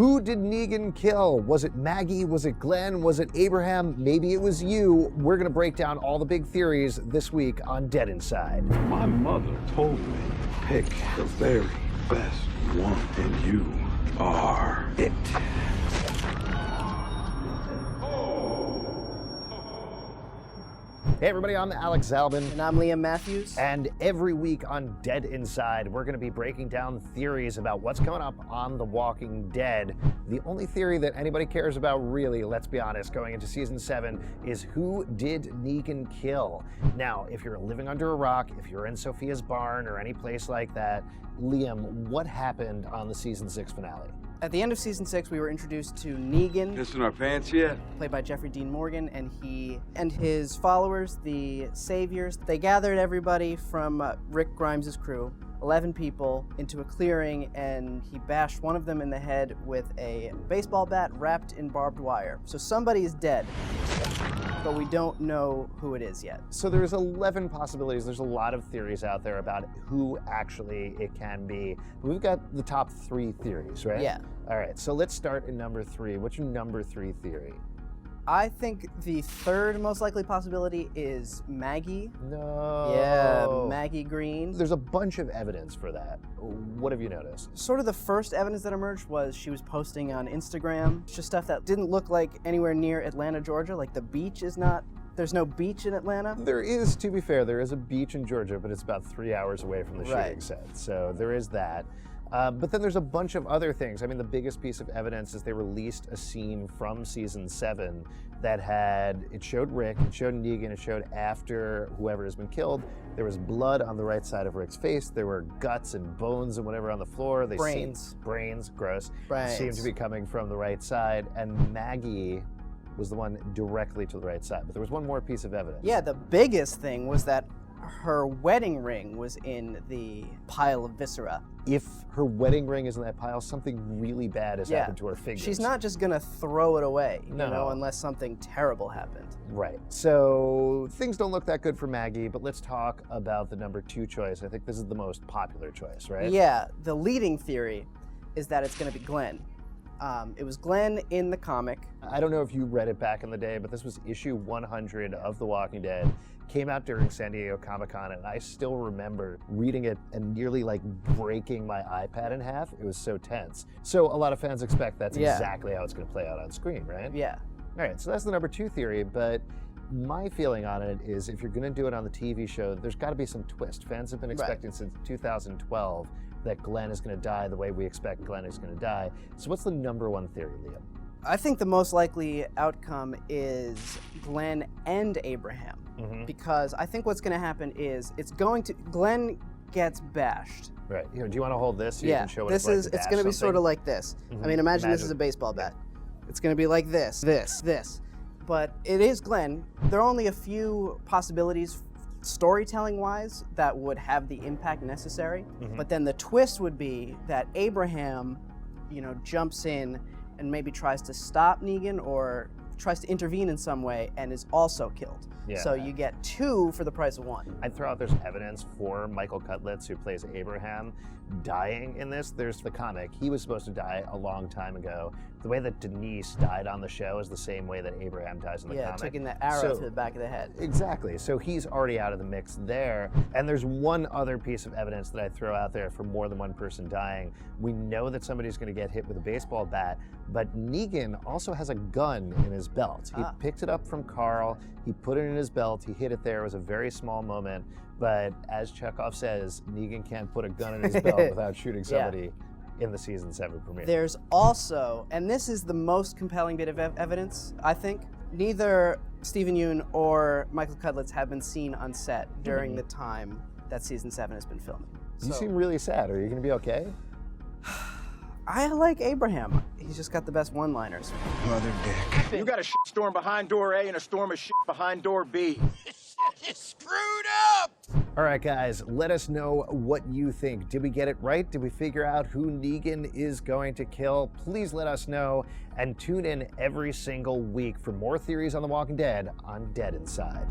Who did Negan kill? Was it Maggie? Was it Glenn? Was it Abraham? Maybe it was you. We're gonna break down all the big theories this week on Dead Inside. My mother told me, pick the very best one, and you are it. Hey everybody, I'm Alex Zalbin. And I'm Liam Matthews. And every week on Dead Inside, we're going to be breaking down theories about what's coming up on The Walking Dead. The only theory that anybody cares about, really, let's be honest, going into season 7 is who did Negan kill? Now, if you're living under a rock, if you're in Sophia's barn or any place like that, Liam, what happened on the season 6 finale? At the end of season 6, we were introduced to Negan, Pissing our pants yet? played by Jeffrey Dean Morgan, and he and his followers, the Saviors, they gathered everybody from Rick Grimes' crew, 11 people, into a clearing, and he bashed one of them in the head with a baseball bat wrapped in barbed wire. So somebody is dead, but we don't know who it is yet. So there's 11 possibilities. There's a lot of theories out there about who actually it can be. We've got the top 3 theories, right? Yeah. All right, so let's start in number 3. What's your number 3 theory? I think the third most likely possibility is Maggie. No. Yeah, Maggie Green. There's a bunch of evidence for that. What have you noticed? Sort of the first evidence that emerged was she was posting on Instagram just stuff that didn't look like anywhere near Atlanta, Georgia. Like the beach is not, there's no beach in Atlanta. There is, to be fair, there is a beach in Georgia, but it's about 3 hours away from the shooting set. So there is that. But then there's a bunch of other things. I mean, the biggest piece of evidence is they released a scene from season 7 that it showed Rick, it showed Negan, it showed after whoever has been killed. There was blood on the right side of Rick's face. There were guts and bones and whatever on the floor. Brains. Brains, gross. Brains. Seemed to be coming from the right side. And Maggie was the one directly to the right side. But there was one more piece of evidence. Yeah, the biggest thing was that her wedding ring was in the pile of viscera. If her wedding ring is in that pile, something really bad has happened to her fingers. She's not just gonna throw it away, No. you know, unless something terrible happened. Right. So things don't look that good for Maggie, but let's talk about the number 2 choice. I think this is the most popular choice, right? Yeah, the leading theory is that it's gonna be Glenn. It was Glenn in the comic. I don't know if you read it back in the day, but this was issue 100 of The Walking Dead. Came out during San Diego Comic-Con, and I still remember reading it and nearly like breaking my iPad in half. It was so tense. So a lot of fans expect that's exactly how it's going to play out on screen, right? Yeah. All right, so that's the number 2 theory, but my feeling on it is if you're going to do it on the TV show, there's got to be some twist. Fans have been expecting since 2012 that Glenn is going to die the way we expect Glenn is going to die. So what's the number 1 theory, Liam? I think the most likely outcome is Glenn and Abraham. Because I think what's going to happen is Glenn gets bashed. Right. Here, do you want to hold this so you can show what it's like to it's bash going to be something? sort of like this. I mean, imagine this is a baseball bat. It's going to be like this. But it is Glenn. There are only a few possibilities storytelling-wise that would have the impact necessary. But then the twist would be that Abraham, jumps in and maybe tries to stop Negan or tries to intervene in some way and is also killed. Yeah. So you get 2 for the price of 1. I'd throw out there's evidence for Michael Cutlitz, who plays Abraham, dying in this. There's the comic. He was supposed to die a long time ago. The way that Denise died on the show is the same way that Abraham dies in the comic. Yeah, taking the arrow to the back of the head. Exactly. So he's already out of the mix there. And there's one other piece of evidence that I throw out there for more than one person dying. We know that somebody's going to get hit with a baseball bat, but Negan also has a gun in his belt. He picked it up from Carl. He put it in his belt. He hit it there. It was a very small moment. But as Chekhov says, Negan can't put a gun in his belt without shooting somebody in the season 7 premiere. There's also, and this is the most compelling bit of evidence, I think, neither Stephen Yeun or Michael Cutlitz have been seen on set during the time that season 7 has been filming. You seem really sad. Are you going to be okay? I like Abraham. He's just got the best one-liners. Mother dick. You got a shit storm behind door A and a storm of shit behind door B. You're screwed up! All right, guys, let us know what you think. Did we get it right? Did we figure out who Negan is going to kill? Please let us know, and tune in every single week for more theories on The Walking Dead on Dead Inside.